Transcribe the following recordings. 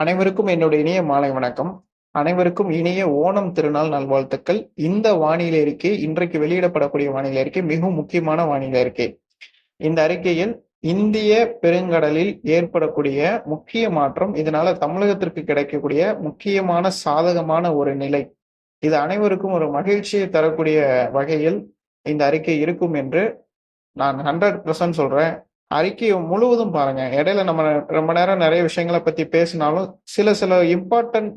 அனைவருக்கும் என்னுடைய இனிய மாலை வணக்கம். அனைவருக்கும் இனிய ஓணம் திருநாள் நல்வாழ்த்துக்கள். இந்த வானிலை அறிக்கை இன்றைக்கு வெளியிடப்படக்கூடிய வானிலை அறிக்கை மிகவும் முக்கியமான வானிலை அறிக்கை. இந்த அறிக்கையில் இந்திய பெருங்கடலில் ஏற்படக்கூடிய முக்கிய மாற்றம், இதனால தமிழகத்திற்கு கிடைக்கக்கூடிய முக்கியமான சாதகமான ஒரு நிலை, இது அனைவருக்கும் ஒரு மகிழ்ச்சியை தரக்கூடிய வகையில் இந்த அறிக்கை இருக்கும் என்று நான் 100% சொல்றேன். அறிக்கையை முழுவதும் பாருங்க. இடையில நம்ம ரொம்ப நேரம் நிறைய விஷயங்களை பத்தி பேசினாலும் சில இம்பார்ட்டன்ட்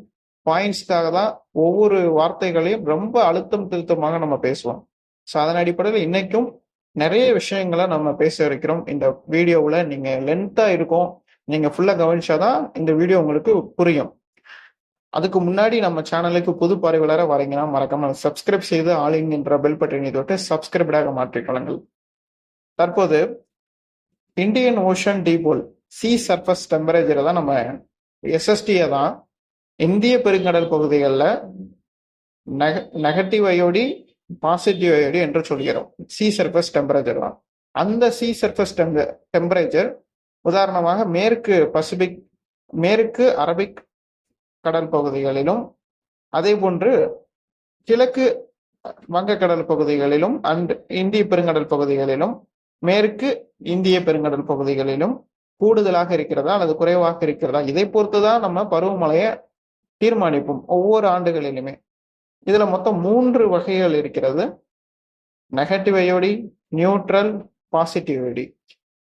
பாயிண்ட்ஸ்க்காக தான் ஒவ்வொரு வார்த்தைகளையும் ரொம்ப அழுத்தம் திருத்தமாக நம்ம பேசுவோம். ஸோ அதன் அடிப்படையில் இன்னைக்கும் நிறைய விஷயங்களை நம்ம பேச இருக்கிறோம். இந்த வீடியோவில் நீங்க லென்த்தா இருக்கும், நீங்க ஃபுல்லா கவனிச்சாதான் இந்த வீடியோ உங்களுக்கு புரியும். அதுக்கு முன்னாடி நம்ம சேனலுக்கு புது பார்வையாளராக வரீங்கன்னா மறக்காம சப்ஸ்கிரைப் செய்து ஆலிங் என்ற பெல் பட்டனை தொட்டு சப்ஸ்கிரைப்டாக மாற்றிக்கொள்ளுங்கள். தற்போது இந்தியன் ஓஷன் டீபோல் சி சர்ஃபஸ் டெம்பரேச்சரை தான் நம்ம எஸ்எஸ்டியை தான் இந்திய பெருங்கடல் பகுதிகளில் நெகட்டிவ் அயோடி பாசிட்டிவ் அயோடி என்று சொல்கிறோம். சி சர்ஃபஸ் டெம்பரேச்சர் தான். அந்த சி சர்ஃபஸ் டெம்பரேச்சர் உதாரணமாக மேற்கு அரபிக் கடல் பகுதிகளிலும் அதே போன்று கிழக்கு வங்கக்கடல் பகுதிகளிலும் அண்ட் இந்திய பெருங்கடல் பகுதிகளிலும் மேற்கு இந்திய பெருங்கடல் பகுதிகளிலும் கூடுதலாக இருக்கிறதா அல்லது குறைவாக இருக்கிறதா, இதை பொறுத்துதான் நம்ம பருவமழையை தீர்மானிப்போம் ஒவ்வொரு ஆண்டுகளிலுமே. இதுல மொத்தம் 3 வகைகள் இருக்கிறது: நெகட்டிவ் அயோடி, நியூட்ரல், பாசிட்டிவ் அயோடி.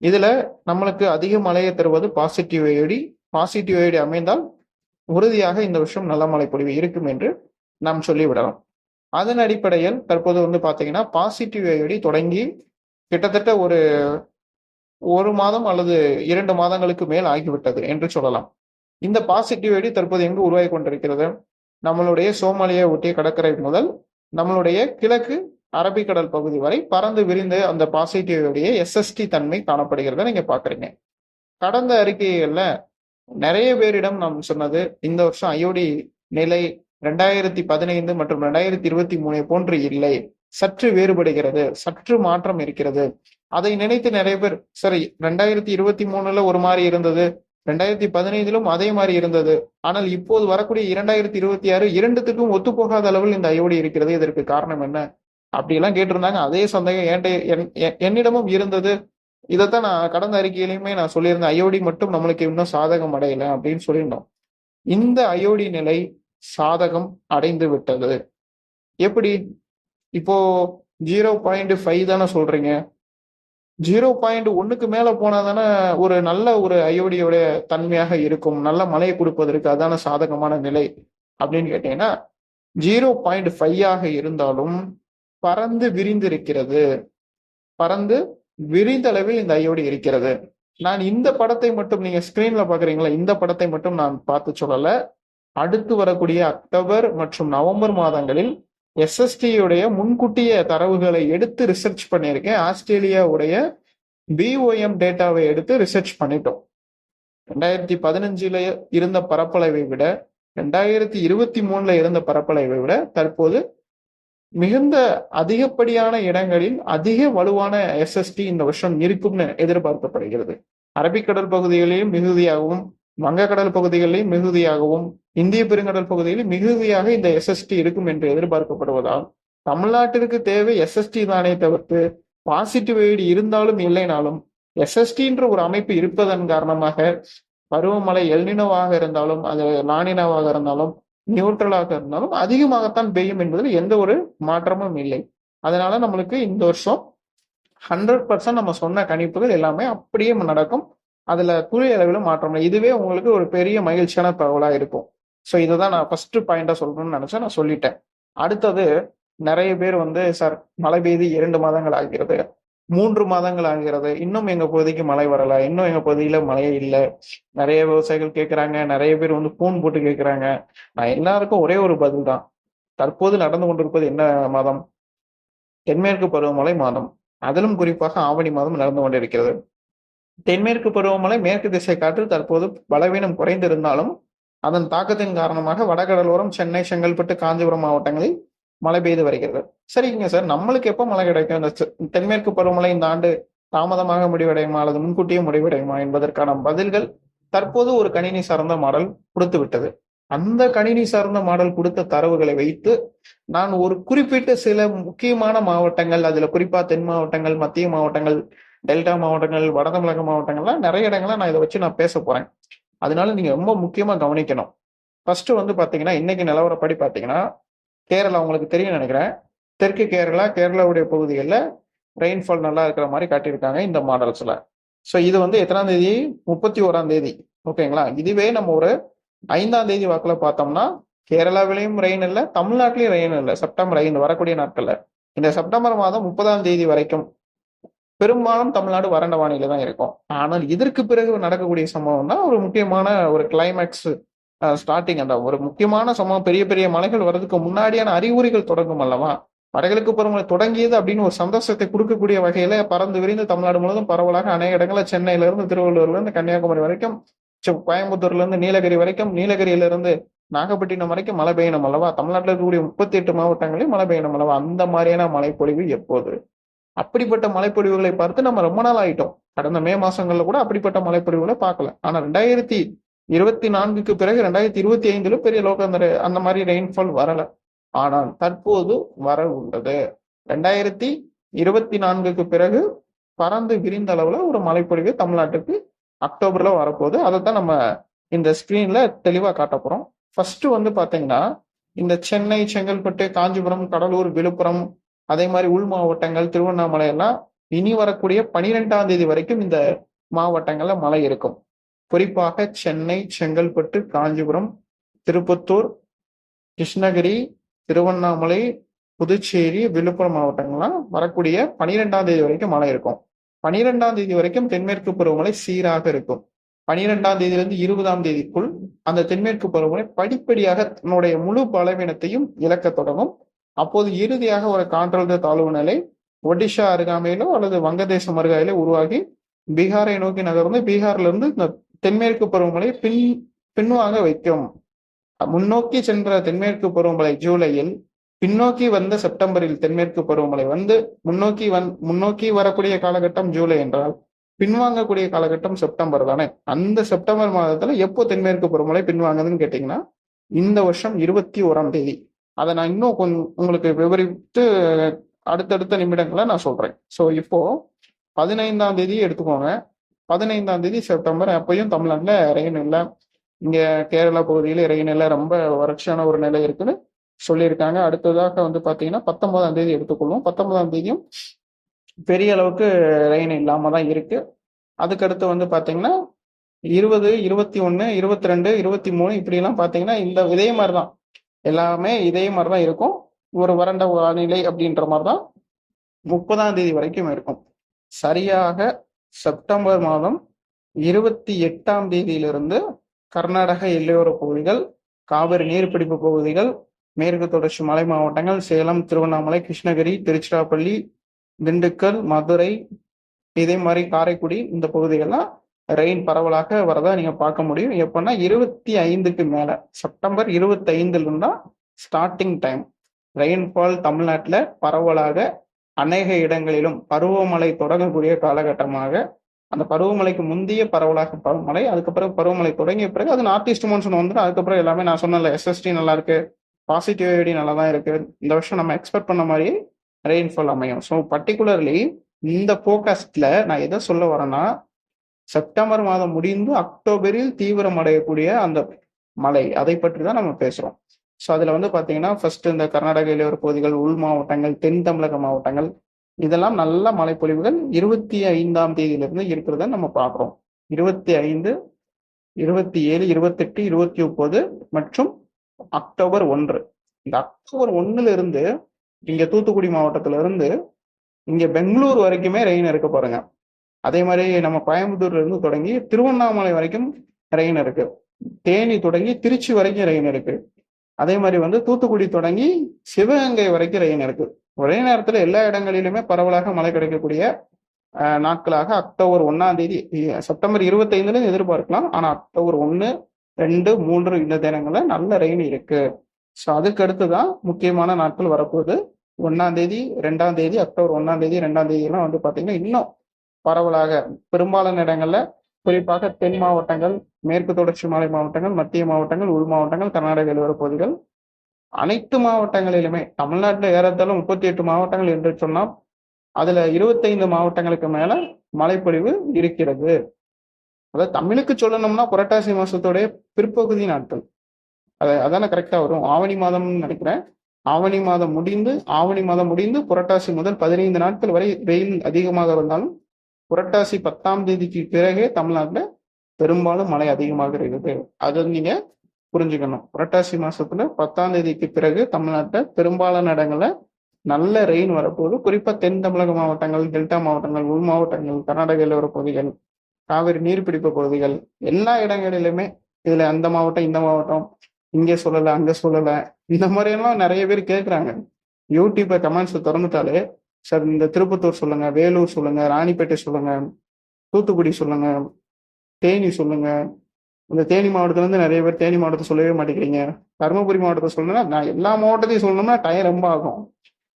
இதுல நம்மளுக்கு அதிக மழையை தருவது பாசிட்டிவ் அயோடி. பாசிட்டிவ் அயோடி அமைந்தால் உறுதியாக இந்த வருஷம் நல்ல மழை பொழிவு இருக்கும் என்று நாம் சொல்லிவிடலாம். அதன் அடிப்படையில் தற்போது பாத்தீங்கன்னா பாசிட்டிவ் அயோடி தொடங்கி கிட்டத்தட்ட ஒரு மாதம் அல்லது 2 மாதங்களுக்கு மேல் ஆகிவிட்டது என்று சொல்லலாம். இந்த பாசிட்டிவ் அயோடி தற்போது எங்கு உருவாகி கொண்டிருக்கிறது? நம்மளுடைய சோமாலியா ஒட்டிய கடற்கரை முதல் நம்மளுடைய கிழக்கு அரபிக்கடல் பகுதி வரை பறந்து விரிந்து அந்த பாசிட்டிவ் அயோடிய எஸ்எஸ்டி தன்மை காணப்படுகிறத நீங்க பாக்குறீங்க. கடந்த அறிக்கைகள்ல நிறைய பேரிடம் நாம் சொன்னது, இந்த வருஷம் அயோடி நிலை 2015 மற்றும் 2023 போன்று இல்லை, சற்று வேறுபடுகிறது, சற்று மாற்றம் இருக்கிறது. அதை நினைத்து நிறைய பேர் சரி 2023 ஒரு மாதிரி இருந்தது, 2015 அதே மாதிரி இருந்தது, ஆனால் இப்போது வரக்கூடிய 2026 இரண்டுத்துக்கும் ஒத்துப்போகாத அளவில் இந்த அயோடி இருக்கிறது, இதற்கு காரணம் என்ன அப்படியெல்லாம் கேட்டிருந்தாங்க. அதே சந்தேகம் என்னிடமும் இருந்தது. இதைத்தான் நான் கடந்த அறிக்கையிலுமே நான் சொல்லியிருந்தேன், அயோடி மட்டும் நம்மளுக்கு இன்னும் சாதகம் அடையல அப்படின்னு சொல்லியிருந்தோம். இந்த அயோடி நிலை சாதகம் அடைந்து விட்டது. எப்படி? இப்போ 0.5 தானே சொல்றீங்க, 0.1க்கு மேல போனா தானே ஒரு நல்ல ஒரு அயோடியோட தன்மையாக இருக்கும், நல்ல மழையை கொடுப்பதற்கு அதான சாதகமான நிலை அப்படின்னு கேட்டீங்கன்னா, 0.5 இருந்தாலும் பறந்து விரிந்திருக்கிறது, பறந்து விரிந்த அளவில் இந்த அயோடி இருக்கிறது. நான் இந்த படத்தை மட்டும், நீங்க ஸ்கிரீன்ல பாக்குறீங்களா, இந்த படத்தை மட்டும் நான் பார்த்து சொல்லல. அடுத்து வரக்கூடிய அக்டோபர் மற்றும் நவம்பர் மாதங்களில் எஸ்எஸ்டியுடைய முன்கூட்டிய தரவுகளை எடுத்து ரிசர்ச் பண்ணியிருக்கேன். ஆஸ்திரேலியாவுடைய பிஓஎம் டேட்டாவை எடுத்து ரிசர்ச் பண்ணிட்டோம். 2015 இருந்த பரப்பளவை விட 2023 இருந்த பரப்பளவை விட தற்போது மிகுந்த அதிகப்படியான இடங்களில் அதிக வலுவான எஸ்எஸ்டி இந்த வருஷம் இருக்கும்னு எதிர்பார்க்கப்படுகிறது. அரபிக்கடல் பகுதிகளிலும் மிகுதியாகவும், வங்கக்கடல் பகுதிகளிலும் மிகுதியாகவும், இந்திய பெருங்கடல் பகுதிகளில் மிகுதியாக இந்த எஸ்எஸ்டி இருக்கும் என்று எதிர்பார்க்கப்படுவதால் தமிழ்நாட்டிற்கு தேவை எஸ்எஸ்டி தானே தவிர்த்து பாசிட்டிவ் அயோடி இருந்தாலும் இல்லைனாலும் எஸ்எஸ்டின்ற ஒரு அமைப்பு இருப்பதன் காரணமாக பருவமழை எல்னினோவாக இருந்தாலும் அது லானினோவாக இருந்தாலும் நியூட்ரலாக இருந்தாலும் அதிகமாகத்தான் பெய்யும் என்பதில் எந்த ஒரு மாற்றமும் இல்லை. அதனால நம்மளுக்கு இந்த வருஷம் 100% நம்ம சொன்ன கணிப்புகள் எல்லாமே அப்படியே நடக்கும். அதுல துளி அளவில் மாற்றம் இல்லை. இதுவே உங்களுக்கு ஒரு பெரிய மகிழ்ச்சியான தகவலா இருக்கும். ஸோ இதுதான் நான் ஃபர்ஸ்ட் பாயிண்டா சொல்லணும்னு நினைச்சேன், நான் சொல்லிட்டேன். அடுத்தது, நிறைய பேர் சார் மழை பெய்து 2 மாதங்கள் ஆகிறது, 3 மாதங்கள் ஆகிறது, இன்னும் எங்க பகுதிக்கு மழை வரல, இன்னும் எங்க பகுதியில மழையே இல்லை, நிறைய விவசாயிகள் கேட்கிறாங்க, நிறைய பேர் போன் போட்டு கேட்கிறாங்க. நான் எல்லாருக்கும் ஒரே ஒரு பதில் தான். தற்போது நடந்து கொண்டிருப்பது என்ன மாதம்? தென்மேற்கு பருவமழை மாதம். அதிலும் குறிப்பாக ஆவணி மாதம் நடந்து கொண்டிருக்கிறது. தென்மேற்கு பருவமழை மேற்கு திசை காற்று தற்போது பலவீனம் குறைந்திருந்தாலும் அதன் தாக்கத்தின் காரணமாக வடகடலோரம், சென்னை, செங்கல்பட்டு, காஞ்சிபுரம் மாவட்டங்களில் மழை பெய்து வருகிறது. சரிங்க சார், நம்மளுக்கு எப்போ மழை கிடைக்கும்? இந்த தென்மேற்கு பருவமழை இந்த ஆண்டு தாமதமாக முடிவடையுமா அல்லது முன்கூட்டியே முடிவடையுமா என்பதற்கான பதில்கள் தற்போது ஒரு கணினி சார்ந்த மாடல் கொடுத்து விட்டது. அந்த கணினி சார்ந்த மாடல் கொடுத்த தரவுகளை வைத்து நான் ஒரு குறிப்பிட்ட சில முக்கியமான மாவட்டங்கள், அதுல குறிப்பா தென் மாவட்டங்கள், மத்திய மாவட்டங்கள், டெல்டா மாவட்டங்கள், வட தமிழக மாவட்டங்கள்லாம் நிறைய இடங்கள்ல நான் இதை வச்சு நான் பேச போறேன். அதனால நீங்க ரொம்ப முக்கியமா கவனிக்கணும். ஃபர்ஸ்ட் வந்து பாத்தீங்கன்னா, இன்னைக்கு நிலவரப்படி பாத்தீங்கன்னா, கேரளா உங்களுக்கு தெரியும் நினைக்கிறேன். தெற்கு கேரளா, கேரளாவுடைய பகுதிகளில் ரெயின்ஃபால் நல்லா இருக்கிற மாதிரி காட்டியிருக்காங்க இந்த மாடல்ஸ்ல. ஸோ இது வந்து எத்தனாம் தேதி? 31ஆம் தேதி. ஓகேங்களா? இதுவே நம்ம ஒரு 5ஆம் தேதி வாக்கில் பார்த்தோம்னா கேரளாவிலையும் ரெயின் இல்லை, தமிழ்நாட்டிலையும் ரெயின் இல்லை. செப்டம்பர் 5 வரக்கூடிய நாட்கள்ல, இந்த செப்டம்பர் மாதம் 30ஆம் தேதி வரைக்கும் பெரும்பாலும் தமிழ்நாடு வறண்ட வானிலை தான் இருக்கும். ஆனால் இதற்கு பிறகு நடக்கக்கூடிய சம்பவம் தான் ஒரு முக்கியமான ஒரு கிளைமேக்ஸ் ஸ்டார்டிங். அந்த ஒரு முக்கியமான சம்பவம், பெரிய பெரிய மலைகள் வர்றதுக்கு முன்னாடியான அறிகுறிகள் தொடங்கும் அல்லவா? வடகிழக்கு பருவமழை தொடங்கியது அப்படின்னு ஒரு சந்தோஷத்தை கொடுக்கக்கூடிய வகையில பறந்து விரிந்து தமிழ்நாடு முழுவதும் பரவலாக அநேக இடங்களில் சென்னையில இருந்து, திருவள்ளூர்ல இருந்து, கன்னியாகுமரி வரைக்கும், கோயம்புத்தூர்ல இருந்து நீலகிரி வரைக்கும், நீலகிரியில இருந்து நாகப்பட்டினம் வரைக்கும் மழை பெய்யணும் அல்லவா? தமிழ்நாட்டில் இருக்கக்கூடிய 38 மாவட்டங்களில் மழை பெய்யணும் அல்லவா? அந்த மாதிரியான மழைப்பொழிவு எப்போது? அப்படிப்பட்ட மழைப்பொழிவுகளை பார்த்து நம்ம ரொம்ப நாள் ஆயிட்டோம். கடந்த மே மாசங்கள்ல கூட அப்படிப்பட்ட மழைப்பொழிவுகளை பார்க்கல. ஆனா 2024க்கு பிறகு 2025 பெரிய லோக அந்த மாதிரி ரெயின்ஃபால் வரல. ஆனால் தற்போது வர உள்ளது. 2024க்கு பிறகு பறந்து விரிந்த அளவுல ஒரு மழைப்பொழிவு தமிழ்நாட்டுக்கு அக்டோபர்ல வரப்போகுது. அதைத்தான் நம்ம இந்த ஸ்கிரீன்ல தெளிவா காட்ட போறோம். ஃபர்ஸ்ட் வந்து பாத்தீங்கன்னா, இந்த சென்னை, செங்கல்பட்டு, காஞ்சிபுரம், கடலூர், விழுப்புரம், அதே மாதிரி உள் மாவட்டங்கள், திருவண்ணாமலை எல்லாம் இனி வரக்கூடிய 12ஆம் தேதி வரைக்கும் இந்த மாவட்டங்கள்ல மழை இருக்கும். குறிப்பாக சென்னை, செங்கல்பட்டு, காஞ்சிபுரம், திருப்பத்தூர், கிருஷ்ணகிரி, திருவண்ணாமலை, புதுச்சேரி, விழுப்புரம் மாவட்டங்கள்லாம் வரக்கூடிய 12ஆம் தேதி வரைக்கும் மழை இருக்கும். 12ஆம் தேதி வரைக்கும் தென்மேற்கு பருவமழை சீராக இருக்கும். 12ஆம் தேதியிலிருந்து 20ஆம் தேதிக்குள் அந்த தென்மேற்கு பருவமழை படிப்படியாக தன்னுடைய முழு பலவீனத்தையும் இழக்க தொடங்கும். அப்போது இறுதியாக ஒரு காற்றழுத்த தாழ்வு நிலை ஒடிஷா அருகாமையிலோ அல்லது வங்கதேசம் அருகாமையிலோ உருவாகி பீகாரை நோக்கி நகர்ந்து பீகார்ல இருந்து இந்த தென்மேற்கு பருவமழை பின்வாங்க வைக்கும். முன்னோக்கி சென்ற தென்மேற்கு பருவமழை ஜூலையில், பின்னோக்கி வந்த செப்டம்பரில் தென்மேற்கு பருவமழை வந்து முன்னோக்கி வரக்கூடிய காலகட்டம் ஜூலை என்றால் பின்வாங்கக்கூடிய காலகட்டம் செப்டம்பர் தானே. அந்த செப்டம்பர் மாதத்துல எப்போ தென்மேற்கு பருவமழை பின்வாங்குதுன்னு கேட்டீங்கன்னா, இந்த வருஷம் 21ஆம் தேதி. அதை நான் இன்னும் உங்களுக்கு விவரித்து அடுத்தடுத்த நிமிடங்களை நான் சொல்றேன். ஸோ இப்போ 15ஆம் தேதி எடுத்துக்கோங்க. 15ஆம் தேதி செப்டம்பர், அப்பயும் தமிழ்நாட்டில் ரெயின் இல்லை. இங்க கேரளா பகுதியில ரெயின் இல்லை, ரொம்ப வறட்சியான ஒரு நிலை இருக்குன்னு சொல்லியிருக்காங்க. அடுத்ததாக வந்து பாத்தீங்கன்னா 19ஆம் தேதி எடுத்துக்கொள்வோம். 19ஆம் தேதியும் பெரிய அளவுக்கு ரெயின் இல்லாம தான் இருக்கு. அதுக்கடுத்து வந்து பாத்தீங்கன்னா 20, 21, 22, 23 இப்படி எல்லாம் பாத்தீங்கன்னா இதே மாதிரிதான், எல்லாமே இதே மாதிரிதான் இருக்கும். ஒரு வறண்ட வானிலை அப்படின்ற மாதிரிதான் 30ஆம் தேதி வரைக்கும் இருக்கும். சரியாக செப்டம்பர் மாதம் 28ஆம் தேதியிலிருந்து கர்நாடக எல்லையோர பகுதிகள், காவிரி நீர்பிடிப்பு பகுதிகள், மேற்கு தொடர்ச்சி மலை மாவட்டங்கள், சேலம், திருவண்ணாமலை, கிருஷ்ணகிரி, திருச்சிராப்பள்ளி, திண்டுக்கல், மதுரை, இதே மாதிரி காரைக்குடி, இந்த பகுதிகள்லாம் ரெயின் பரவலாக வரதா நீங்க பார்க்க முடியும். எப்பன்னா 25க்கு மேல, செப்டம்பர் 25ல இருந்தா ஸ்டார்டிங் டைம் ரெயின்ஃபால் தமிழ்நாட்டில் பரவலாக அநேக இடங்களிலும் பருவமழை தொடங்கக்கூடிய காலகட்டமாக, அந்த பருவமழைக்கு முந்தைய பரவலாக பருவமழை, அதுக்கப்புறம் பருவமழை தொடங்கிய பிறகு அது நார்த் ஈஸ்ட் மான்சூன் வந்துடும். அதுக்கப்புறம் எல்லாமே நான் சொன்னல, எஸ்எஸ்டி நல்லா இருக்கு, பாசிட்டிவ் ஐடி நல்லா தான் இருக்கு. இந்த வருஷம் நம்ம எக்ஸ்பெக்ட் பண்ண மாதிரி ரெயின்ஃபால் அமையும். ஸோ பர்டிகுலர்லி இந்த போர்காஸ்ட்ல நான் எதை சொல்ல வரேன்னா, செப்டம்பர் மாதம் முடிந்து அக்டோபரில் தீவிரமடையக்கூடிய அந்த மழை, அதை பற்றி தான் நம்ம பேசுறோம். ஸோ அதுல வந்து பாத்தீங்கன்னா ஃபர்ஸ்ட் இந்த கர்நாடக இளையோர பகுதிகள், உள் மாவட்டங்கள், தென் தமிழக மாவட்டங்கள், இதெல்லாம் நல்ல மழைப்பொழிவுகள் 25ஆம் தேதியிலிருந்து இருக்கிறத நம்ம பார்க்குறோம். 25, 27, 28, 29 மற்றும் அக்டோபர் 1. இந்த அக்டோபர் 1ல இருந்து இங்க தூத்துக்குடி மாவட்டத்துல இருந்து இங்க பெங்களூர் வரைக்குமே ரெயின் இருக்க பாருங்க. அதே மாதிரி நம்ம கோயம்புத்தூர்ல இருந்து தொடங்கி திருவண்ணாமலை வரைக்கும் ரெயின் இருக்கு. தேனி தொடங்கி திருச்சி வரைக்கும் ரெயின் இருக்கு. அதே மாதிரி வந்து தூத்துக்குடி தொடங்கி சிவகங்கை வரைக்கும் ரெயின் இருக்கு. ஒரே நேரத்துல எல்லா இடங்களிலுமே பரவலாக மழை கிடைக்கக்கூடிய நாட்களாக அக்டோபர் 1ஆம் தேதி, செப்டம்பர் 25ல எதிர்பார்க்கலாம். ஆனா அக்டோபர் 1, 2, 3 இந்த தினங்கள்ல நல்ல ரெயின் இருக்கு. ஸோ அதுக்கு அடுத்துதான் முக்கியமான நாட்கள் வரப்போகுது. 1ஆம் தேதி, 2ஆம் தேதி, அக்டோபர் 1ஆம் தேதி, 2ஆம் தேதி எல்லாம் வந்து பாத்தீங்கன்னா இன்னும் பரவலாக பெரும்பாலான இடங்கள்ல குறிப்பாக தென் மாவட்டங்கள், மேற்கு தொடர்ச்சி மலை மாவட்டங்கள், மத்திய மாவட்டங்கள், உள் மாவட்டங்கள், கர்நாடக எல்லையோர பகுதிகள், அனைத்து மாவட்டங்களிலுமே தமிழ்நாட்டில் ஏறத்தாழ 38 மாவட்டங்கள் என்று சொன்னால் அதுல 25 மாவட்டங்களுக்கு மேல மழைப்பொழிவு இருக்கிறது. அதாவது தமிழுக்கு சொல்லணும்னா புரட்டாசி மாசத்துடைய பிற்பகுதி நாட்கள், அதான கரெக்டா வரும். ஆவணி மாதம் நினைக்கிறேன். ஆவணி மாதம் முடிந்து புரட்டாசி முதல் 15 நாட்கள் வரை வெயில் அதிகமாக இருந்தாலும் புரட்டாசி 10ஆம் தேதிக்கு பிறகே தமிழ்நாட்டுல பெரும்பாலும் மழை அதிகமாக இருக்குது. அதை நீங்க புரிஞ்சுக்கணும். புரட்டாசி மாசத்துல 10ஆம் தேதிக்கு பிறகு தமிழ்நாட்டுல பெரும்பாலான இடங்கள்ல நல்ல ரெயின் வரப்போகுது. குறிப்பா தென் தமிழக மாவட்டங்கள், டெல்டா மாவட்டங்கள், உள் மாவட்டங்கள், கர்நாடக எல்லையோர பகுதிகள், காவிரி நீர்பிடிப்பு பகுதிகள், எல்லா இடங்களிலுமே இதுல அந்த மாவட்டம் இந்த மாவட்டம் இங்கே சொல்லல அங்க சொல்லல இந்த மாதிரி எல்லாம் நிறைய பேர் கேட்குறாங்க. யூடியூப்பை கமெண்ட்ஸ் திறந்துட்டாலே சார் இந்த திருப்பத்தூர் சொல்லுங்க, வேலூர் சொல்லுங்க, ராணிப்பேட்டை சொல்லுங்க, தூத்துக்குடி சொல்லுங்க, தேனி சொல்லுங்க. இந்த தேனி மாவட்டத்துல இருந்து நிறைய பேர் தேனி மாவட்டத்தை சொல்லவே மாட்டேங்கிறீங்க. தருமபுரி மாவட்டத்தை சொல்லணும்னா நான் எல்லா மாவட்டத்தையும் சொல்லணும்னா டைம் ரொம்ப ஆகும்.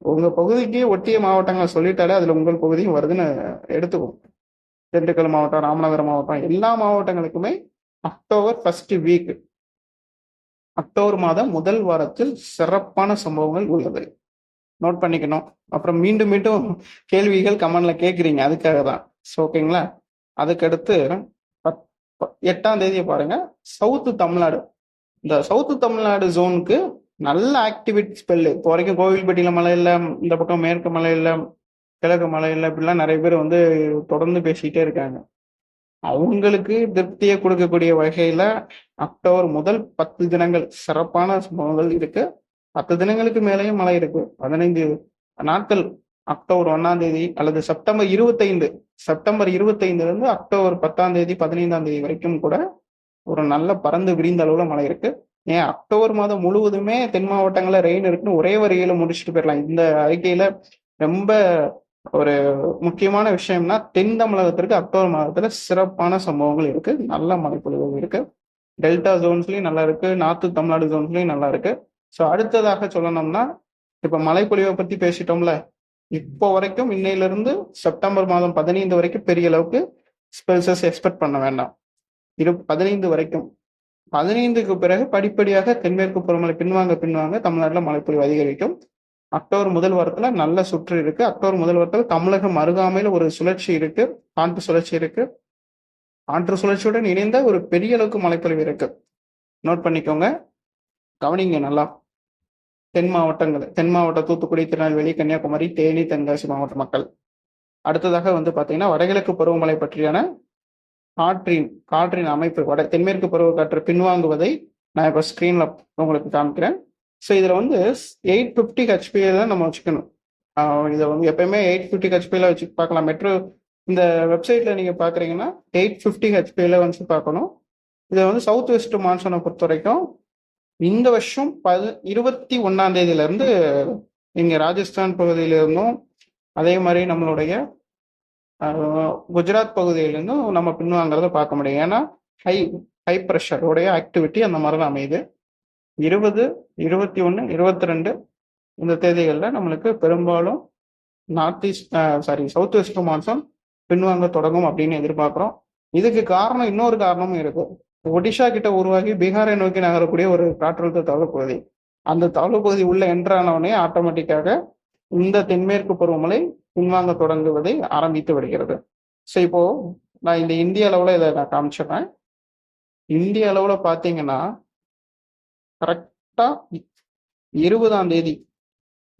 உங்க பகுதிக்கு ஒட்டிய மாவட்டங்களை சொல்லிட்டாலே அதுல உங்கள் பகுதியும் வருதுன்னு எடுத்துக்கும். திண்டுக்கல் மாவட்டம், ராமநாதபுரம் மாவட்டம், எல்லா மாவட்டங்களுக்குமே அக்டோபர் ஃபர்ஸ்ட் வீக், அக்டோபர் மாதம் முதல் வாரத்தில் சிறப்பான சம்பவங்கள் உள்ளது. நோட் பண்ணிக்கணும். அப்புறம் மீண்டும் மீண்டும் கேள்விகள் கமெண்ட்ல கேட்குறீங்க, அதுக்காக தான். ஓகேங்களா? அதுக்கடுத்து 8ஆம் தேதியை பாருங்க, சவுத்து தமிழ்நாடு. இந்த சவுத்து தமிழ்நாடு ஜோனுக்கு நல்ல ஆக்டிவிட்டி ஸ்பெல்லு. இப்போ வரைக்கும் கோவில்பட்டியில மழை இல்லை, இந்த பக்கம் மேற்கு மழை இல்லை, கிழக்கு மழை இல்லை, இப்படிலாம் நிறைய பேர் வந்து தொடர்ந்து பேசிக்கிட்டே இருக்காங்க. அவங்களுக்கு திருப்தியை கொடுக்கக்கூடிய வகையில அக்டோபர் முதல் 10 தினங்கள் சிறப்பான சம்பவங்கள் இருக்கு. 10 தினங்களுக்கு மேலேயும் மழை இருக்கு. 15 நாட்கள் அக்டோபர் 1ஆம் தேதி அல்லது செப்டம்பர் 25 இருந்து அக்டோபர் 10ஆம் தேதி 15ஆம் தேதி வரைக்கும் கூட ஒரு நல்ல பறந்து விரிந்த அளவுல மழை இருக்கு. ஏன் அக்டோபர் மாதம் முழுவதுமே தென் மாவட்டங்கள்ல ரெயின் இருக்குன்னு ஒரே வரியில முடிச்சுட்டு போயிடலாம். இந்த அறிக்கையில ரொம்ப ஒரு முக்கியமான விஷயம்னா தென் தமிழகத்திற்கு அக்டோபர் மாதத்துல சிறப்பான சம்பவங்கள் இருக்கு, நல்ல மழைப்பொழிவு இருக்கு. டெல்டா ஜோன்ஸ்லயும் நல்லா இருக்கு, நார்த்து தமிழ்நாடு ஜோன்ஸ்லயும் நல்லா இருக்கு. ஸோ அடுத்ததாக சொல்லணும்னா இப்ப மழைப்பொழிவை பத்தி பேசிட்டோம்ல, இப்போ வரைக்கும் இன்னையிலிருந்து செப்டம்பர் மாதம் 15 வரைக்கும் பெரிய அளவுக்கு ஸ்பெல்சஸ் எக்ஸ்பெக்ட் பண்ண வேண்டாம். 15 வரைக்கும். 15க்கு பிறகு படிப்படியாக தென்மேற்கு பருவமழை பின்வாங்க தமிழ்நாட்டில் மழைப்பொழிவு அதிகரிக்கும். அக்டோபர் முதல் வாரத்துல நல்ல சுற்று இருக்கு. அக்டோபர் முதல் வாரத்துல தமிழகம் அருகாமையில் ஒரு சுழற்சி இருக்கு, காற்று சுழற்சி இருக்கு. காற்று சுழற்சியுடன் இணைந்த ஒரு பெரிய அளவுக்கு மழைப்பொழிவு இருக்கு. நோட் பண்ணிக்கோங்க, கவனிங்க நல்லா. தென் மாவட்டம் தூத்துக்குடி, திருநெல்வேலி, கன்னியாகுமரி, தேனி, தென்காசி மாவட்ட மக்கள். அடுத்ததாக வந்து பாத்தீங்கன்னா வடகிழக்கு பருவமழை பற்றியான காற்றின் அமைப்பு, தென்மேற்கு பருவ காற்று பின்வாங்குவதை நான் இப்ப ஸ்கிரீன்ல உங்களுக்கு காமிக்கிறேன். ஸோ இதுல வந்து 850 ஹெச்பிஏ தான் நம்ம வச்சுக்கணும். இதை வந்து எப்பயுமே 850 ஹெச்பியில் வச்சு பார்க்கலாம். மெட்ரோ இந்த வெப்சைட்ல நீங்க பாக்குறீங்கன்னா 850 ஹெச்பியில் வந்து பார்க்கணும். இதை வந்து சவுத் வெஸ்ட் மான்சூனை பொறுத்த வரைக்கும் இந்த வருஷம் 21ஆம் தேதியில இருந்து இங்க ராஜஸ்தான் பகுதியில இருந்தும் அதே மாதிரி நம்மளுடைய குஜராத் பகுதியிலிருந்தும் நம்ம பின்வாங்கிறத பார்க்க முடியும். ஏன்னா ஹை ப்ரெஷர் உடைய ஆக்டிவிட்டி அந்த மாதிரி தான் அமையுது. 20, 21, 22 இந்த தேதிகளில் நம்மளுக்கு பெரும்பாலும் சவுத் வெஸ்ட் மான்சூன் பின்வாங்க தொடங்கும் அப்படின்னு எதிர்பார்க்கிறோம். இதுக்கு காரணம் இன்னொரு காரணமும் இருக்கு. ஒடிஷா கிட்ட உருவாகி பீகாரை நோக்கி நகரக்கூடிய ஒரு காற்றழுத்த தாழ்வு பகுதி, அந்த தாழ்வு பகுதி உள்ள என்ட்ரானவுடனே ஆட்டோமேட்டிக்காக இந்த தென்மேற்கு பருவமழை பின்வாங்க தொடங்குவதை ஆரம்பித்து விடுகிறது. ஸோ இப்போ நான் இந்த இந்திய அளவுல இதை நான் காமிச்சிடுறேன். இந்திய அளவுல பாத்தீங்கன்னா கரெக்டா 20ஆம் தேதி,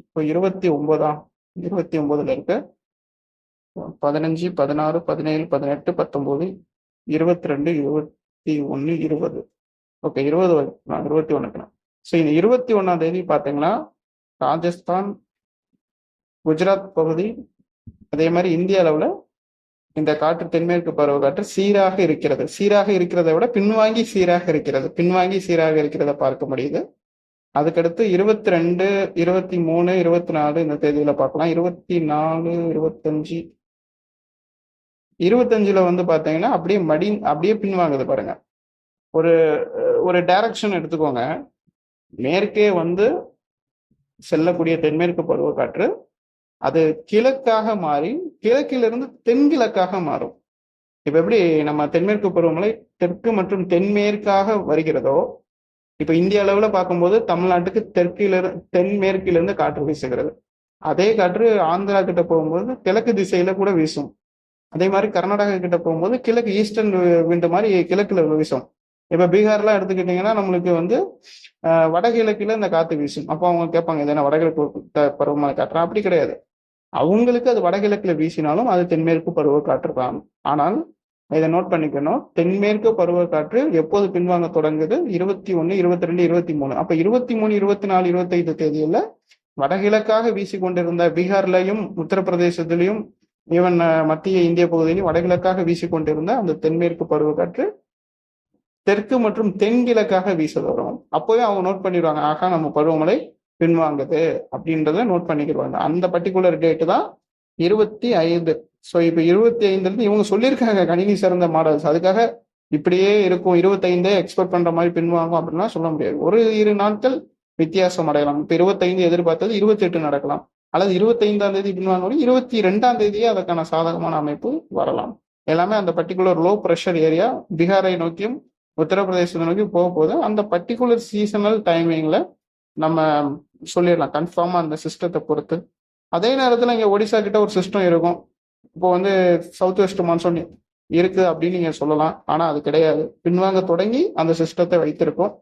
இப்போ 29ல இருக்கு, 15, 16, 17, 18, 19, 22, 21, 20. ஓகே, 21. ஸோ இந்த 21ஆம் தேதி பாத்தீங்கன்னா ராஜஸ்தான், குஜராத் பகுதி, அதே மாதிரி இந்திய அளவுல இந்த காற்று தென்மேற்கு பருவ காற்று சீராக இருக்கிறதை விட பின்வாங்கி சீராக இருக்கிறத பார்க்க முடியுது. அதுக்கடுத்து 22, 23, 24 இந்த தேதியில பார்க்கலாம். 24, 25, 25ல வந்து பாத்தீங்கன்னா அப்படியே பின்வாங்குது பாருங்க. ஒரு டைரக்ஷன் எடுத்துக்கோங்க. மேற்கே வந்து செல்லக்கூடிய தென்மேற்கு பருவ காற்று அது கிழக்காக மாறி கிழக்கிலிருந்து தென்கிழக்காக மாறும். இப்ப எப்படி நம்ம தென்மேற்கு பருவமழை தெற்கு மற்றும் தென்மேற்காக வருகிறதோ, இப்ப இந்திய அளவுல பார்க்கும்போது தமிழ்நாட்டுக்கு தென்மேற்கிலிருந்து காற்று வீசுகிறது. அதே காற்று ஆந்திரா கிட்ட போகும்போது கிழக்கு திசையில கூட வீசும். அதே மாதிரி கர்நாடகா கிட்ட போகும்போது கிழக்கு ஈஸ்டர்ன் விண்ட் மாதிரி கிழக்குல வீசும். இப்ப பீகார்லாம் எடுத்துக்கிட்டீங்கன்னா நம்மளுக்கு வந்து வடகிழக்குல இந்த காத்து வீசும். அப்போ அவங்க கேட்பாங்க, இது என்ன வடகிழக்கு பருவமழை காற்றா? அப்படி கிடையாது. அவங்களுக்கு அது வடகிழக்குல வீசினாலும் அது தென்மேற்கு பருவ காற்று தான். ஆனால் இதை நோட் பண்ணிக்கணும், தென்மேற்கு பருவ காற்று எப்போது பின்வாங்க தொடங்குது? 21, 22, 23. அப்ப 23, 24, 25 தேதியில வடகிழக்காக வீசி கொண்டிருந்த பீகார்லையும் உத்தரப்பிரதேசத்திலையும் ஈவன் மத்திய இந்திய பகுதியிலும் வடகிழக்காக வீசி கொண்டிருந்த அந்த தென்மேற்கு பருவக்காற்று தெற்கு மற்றும் தென்கிழக்காக வீச வரும். அப்போவே அவங்க நோட் பண்ணிடுவாங்க, ஆகா நம்ம பருவமழை பின்வாங்குது அப்படின்றத நோட் பண்ணிக்கிடுவாங்க. அந்த பர்டிகுலர் டேட்டு தான் 25. ஸோ இப்போ 25 இவங்க சொல்லியிருக்காங்க கணினி சிறந்த மாடல்ஸ், அதுக்காக இப்படியே இருக்கும் 25 எக்ஸ்பெக்ட் பண்ற மாதிரி பின்வாங்கும் அப்படின்னா சொல்ல முடியாது. ஒரு 2 நாட்கள் வித்தியாசம் அடையலாம். இப்போ 25 எதிர்பார்த்தது 28 நடக்கலாம், அல்லது 25ஆம் தேதி பின்வாங்க 22ஆம் தேதியே அதற்கான சாதகமான அமைப்பு வரலாம். எல்லாமே அந்த பர்டிகுலர் லோ ப்ரெஷர் ஏரியா பீகாரை நோக்கியும் உத்தரப்பிரதேசத்தை நோக்கி போக போது அந்த பர்டிகுலர் சீசனல் டைமிங்ல நம்ம சொல்லிடலாம் கன்ஃபார்மா அந்த சிஸ்டத்தை பொறுத்து. அதே நேரத்தில் இங்கே ஒடிசா கிட்ட ஒரு சிஸ்டம் இருக்கும். இப்போ வந்து சவுத் வெஸ்ட் மான்சூன் இருக்கு அப்படின்னு நீங்க சொல்லலாம், ஆனா அது கிடையாது. பின்வாங்க தொடங்கி அந்த சிஸ்டத்தை வைத்திருக்கும்,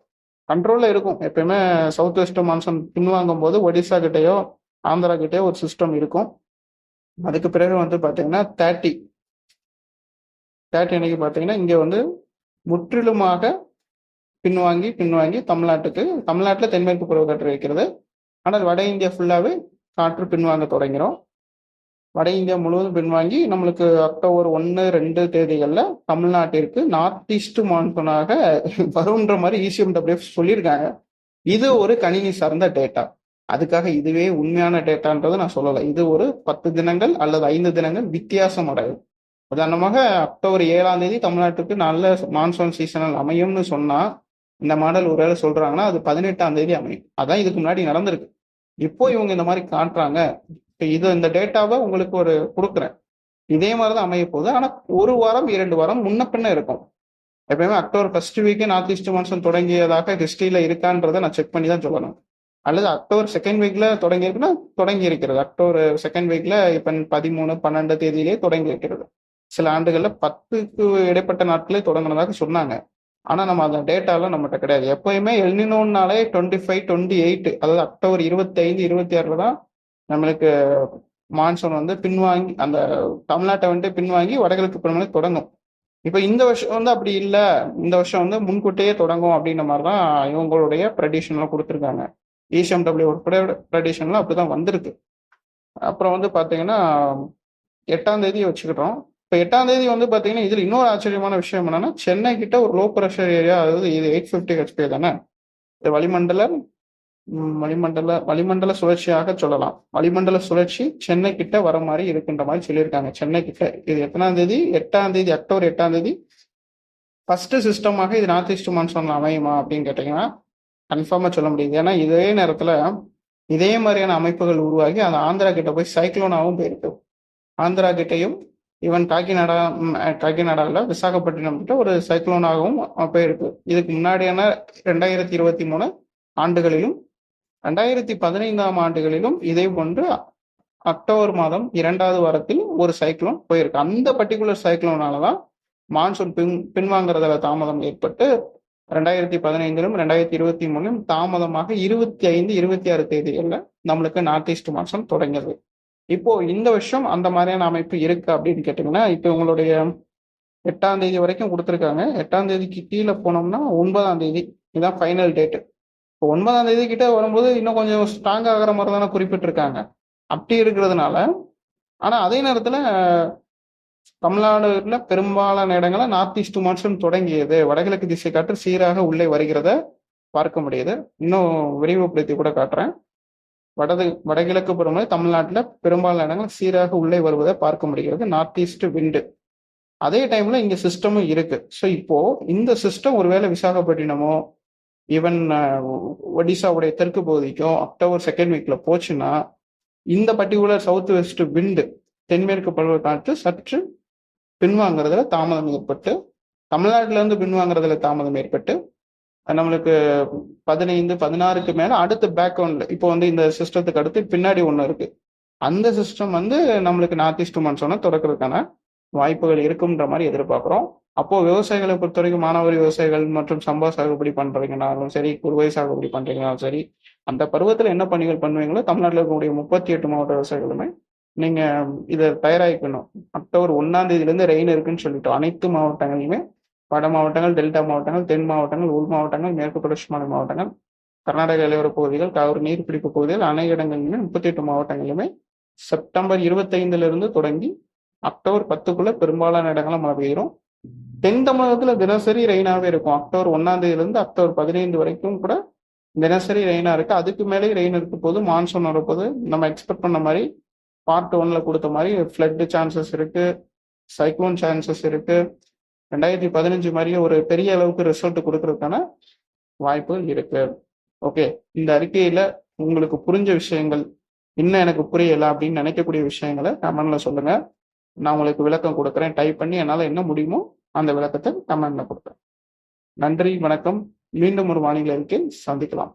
கண்ட்ரோல்ல இருக்கும். எப்பயுமே சவுத் வெஸ்ட் மான்சூன் பின்வாங்கும் போது ஒடிசா கிட்டயோ ஆந்திரா கிட்டயோ ஒரு சிஸ்டம் இருக்கும். அதுக்கு பிறகு வந்து பாத்தீங்கன்னா 30 அன்னைக்கு பாத்தீங்கன்னா இங்க வந்து முற்றிலுமாக பின்வாங்கி தமிழ்நாட்டில் தென்மேற்கு பருவக்காற்று வைக்கிறது. ஆனால் வட இந்தியா ஃபுல்லாவே காற்று பின்வாங்க தொடங்கிறோம். வட இந்தியா முழுவதும் பின்வாங்கி நம்மளுக்கு அக்டோபர் 1, 2 தேதிகள்ல தமிழ்நாட்டிற்கு நார்த் ஈஸ்ட் மான்சூனாக வரும்ன்ற மாதிரி ECMWF சொல்லியிருக்காங்க. இது ஒரு கணினி சார்ந்த டேட்டா, அதுக்காக இதுவே உண்மையான டேட்டான்றது நான் சொல்லலை. இது ஒரு 10 தினங்கள் அல்லது 5 தினங்கள் வித்தியாசம் அடையும். உதாரணமாக அக்டோபர் 7ஆம் தேதி தமிழ்நாட்டுக்கு நல்ல மான்சூன் சீசனல் அமையும்னு சொன்னா, இந்த மாடல் ஒருவேளை சொல்றாங்கன்னா அது 18ஆம் தேதி அமையும். அதான் இதுக்கு முன்னாடி நடந்திருக்கு. இப்போ இவங்க இந்த மாதிரி காட்டுறாங்க. இந்த டேட்டாவை உங்களுக்கு ஒரு கொடுக்குறேன், இதே மாதிரிதான் அமைய போகுது. ஆனா ஒரு வாரம் 2 வாரம் முன்ன பின்ன இருக்கும். எப்பயுமே அக்டோபர் ஃபர்ஸ்ட் வீக்கே நார்த் ஈஸ்ட் மான்சூன் தொடங்கியதாக ஹிஸ்டரியில இருக்கான்றதை நான் செக் பண்ணி தான் சொல்லணும். அல்லது அக்டோபர் செகண்ட் வீக்ல தொடங்கி இருக்குன்னா தொடங்கி இருக்கிறது. அக்டோபர் செகண்ட் வீக்ல இப்ப 13, 12 தேதியிலேயே தொடங்கி இருக்கிறது. சில ஆண்டுகள்ல 10க்கு இடைப்பட்ட நாட்களே தொடங்கினதாக சொன்னாங்க. ஆனா நம்ம அந்த டேட்டாலாம் நம்மகிட்ட கிடையாது. எப்பயுமே எல்னினோன்னாலே 25, 28, அதாவது அக்டோபர் 25, 26 தான் நம்மளுக்கு மான்சூன் வந்து பின்வாங்கி அந்த தமிழ்நாட்டை வந்துட்டு பின்வாங்கி வடகிழக்கு பருவமழை தொடங்கும். இப்ப இந்த வருஷம் வந்து அப்படி இல்லை, இந்த வருஷம் வந்து முன்கூட்டியே தொடங்கும் அப்படின்ற மாதிரிதான் இவங்களுடைய ப்ரெடிஷன்லாம் கொடுத்துருக்காங்க. ECMW ப்ரெடிஷன்லாம் அப்படிதான் வந்திருக்கு. அப்புறம் வந்து பாத்தீங்கன்னா 8ஆம் தேதி வச்சுக்கிட்டோம். இப்போ 8ஆம் தேதி வந்து பாத்தீங்கன்னா இதுல இன்னொரு ஆச்சரியமான விஷயம் என்னன்னா, சென்னை கிட்ட ஒரு லோ ப்ரெஷர் ஏரியா, அதாவது இது 850 HP தானே, இது வளிமண்டல சுழற்சியாக சொல்லலாம். வளிமண்டல சுழற்சி சென்னை கிட்ட வர மாதிரி இருக்குன்ற மாதிரி சொல்லியிருக்காங்க. சென்னை கிட்ட இது எத்தனாம் தேதி? 8ஆம் தேதி, அக்டோபர் 8ஆம் தேதி ஃபர்ஸ்ட் சிஸ்டமாக இது நார்த் ஈஸ்ட் மான்சூன்ல அமையுமா அப்படின்னு கேட்டீங்கன்னா கன்ஃபார்மா சொல்ல முடியுது. ஏன்னா இதே நேரத்துல இதே மாதிரியான அமைப்புகள் உருவாகி அது ஆந்திரா கிட்ட போய் சைக்ளோனாவும் போயிருக்கு. ஆந்திரா கிட்டையும் ஈவன் காக்கிநாடாவில் விசாகப்பட்டினம் கிட்ட ஒரு சைக்ளோனாகவும் போயிருக்கு. இதுக்கு முன்னாடியான 2023 ஆண்டுகளிலும் 2015ஆம் ஆண்டுகளிலும் இதே போன்று அக்டோபர் மாதம் 2வது வாரத்தில் ஒரு சைக்ளோன் போயிருக்கு. அந்த பர்டிகுலர் சைக்ளோனாலதான் மான்சூன் பின்வாங்குறதுல தாமதம் ஏற்பட்டு 2015லும் 2023லும் தாமதமாக 25, 26 தேதிகள்ல நம்மளுக்கு நார்த் ஈஸ்ட் மான்சூன் தொடங்கியது. இப்போ இந்த வருஷம் அந்த மாதிரியான அமைப்பு இருக்கு அப்படின்னு கேட்டீங்கன்னா, இப்போ உங்களுடைய 8ஆம் தேதி வரைக்கும் கொடுத்துருக்காங்க. 8ஆம் தேதிக்கு கீழே போனோம்னா 9ஆம் தேதி இதுதான் ஃபைனல் டேட்டு. இப்போ 9ஆம் தேதி கிட்ட வரும்போது இன்னும் கொஞ்சம் ஸ்ட்ராங் ஆகிற மாதிரி தானே குறிப்பிட்டிருக்காங்க. அப்படி இருக்கிறதுனால, ஆனா அதே நேரத்துல தமிழ்நாடுல பெரும்பாலான இடங்களில் நார்த் ஈஸ்ட் மான்சூன் தொடங்கியது, வடகிழக்கு திசை காற்று சீராக உள்ளே வருகிறத பார்க்க முடியுது. இன்னும் விரிவுபடுத்தி கூட காட்டுறேன். வடகிழக்கு பருவமழை தமிழ்நாட்டில் பெரும்பாலான இடங்கள் சீராக உள்ளே வருவதை பார்க்க முடிகிறது, நார்த் ஈஸ்ட் விண்டு. அதே டைம்ல இங்க சிஸ்டமும் இருக்கு. ஸோ இப்போ இந்த சிஸ்டம் ஒருவேளை விசாகப்பட்டினமோ ஈவன் ஒடிசாவுடைய தெற்கு பகுதிக்கும் அக்டோபர் செகண்ட் வீக்ல போச்சுன்னா, இந்த பர்டிகுலர் சவுத் வெஸ்ட் விண்டு தென்மேற்கு பருவ காற்று சற்று பின்வாங்குறதுல தாமதம் ஏற்பட்டு, தமிழ்நாட்டுல இருந்து பின்வாங்குறதுல தாமதம் ஏற்பட்டு, நம்மளுக்கு 15, 16க்கு மேல அடுத்த பேக்ரவுண்ட்ல இப்போ வந்து இந்த சிஸ்டத்துக்கு அடுத்து பின்னாடி ஒண்ணு இருக்கு. அந்த சிஸ்டம் வந்து நம்மளுக்கு நார்த் ஈஸ்ட் மான்சூனை தொடக்கிறதுக்கான வாய்ப்புகள் இருக்குன்ற மாதிரி எதிர்பார்க்குறோம். அப்போ விவசாயிகளை பொறுத்த வரைக்கும் மானாவாரி விவசாயிகள் மற்றும் சம்பா சாகுபடி பண்றீங்கனாலும் சரி, குறுவை சாகுபடி பண்றீங்கனாலும் சரி, அந்த பருவத்துல என்ன பணிகள் பண்ணுவீங்களோ தமிழ்நாட்டில் இருக்கக்கூடிய 38 மாவட்ட விவசாயிகளுமே நீங்க இதை தயாராகிக்கணும். அக்டோபர் 1ஆம் தேதியிலிருந்து ரெயின் இருக்குன்னு சொல்லிட்டு அனைத்து மாவட்டங்களிலுமே வட மாவட்டங்கள், டெல்டா மாவட்டங்கள், தென் மாவட்டங்கள், உள் மாவட்டங்கள், மேற்கு தொடர்ச்சி மலை மாவட்டங்கள், கர்நாடக எல்லையோர பகுதிகள், காவிரி நீர்பிடிப்பு பகுதிகள் அனைத்து இடங்களிலுமே 38 மாவட்டங்களிலுமே செப்டம்பர் 25ல இருந்து தொடங்கி அக்டோபர் 10க்குள்ள பெரும்பாலான இடங்கள்ல மழை பெய்யும். தென் தமிழகத்துல தினசரி ரெயினாவே இருக்கும். அக்டோபர் 1ஆம் தேதியில இருந்து அக்டோபர் 15 வரைக்கும் கூட தினசரி ரெயினா இருக்கு. அதுக்கு மேலே ரெயின் இருக்க போது மான்சூன் வரப்போது நம்ம எக்ஸ்பெக்ட் பண்ண மாதிரி பார்ட் 1ல கொடுத்த மாதிரி ஃப்ளட் சான்சஸ் இருக்கு, சைக்ளோன் சான்சஸ் இருக்கு. 2015 மாதிரியே ஒரு பெரிய அளவுக்கு ரிசல்ட் கொடுக்கறதுக்கான வாய்ப்புகள் இருக்கு. ஓகே, இந்த அறிக்கையில உங்களுக்கு புரிஞ்ச விஷயங்கள், இன்னும் எனக்கு புரியல அப்படின்னு நினைக்கக்கூடிய விஷயங்களை கமெண்ட்ல சொல்லுங்க. நான் உங்களுக்கு விளக்கம் கொடுக்குறேன். டைப் பண்ணி என்னால் என்ன முடியுமோ அந்த விளக்கத்தை கமெண்ட்ல கொடுக்குறேன். நன்றி, வணக்கம். மீண்டும் ஒரு வானிலை அறிக்கையில் சந்திக்கலாம்.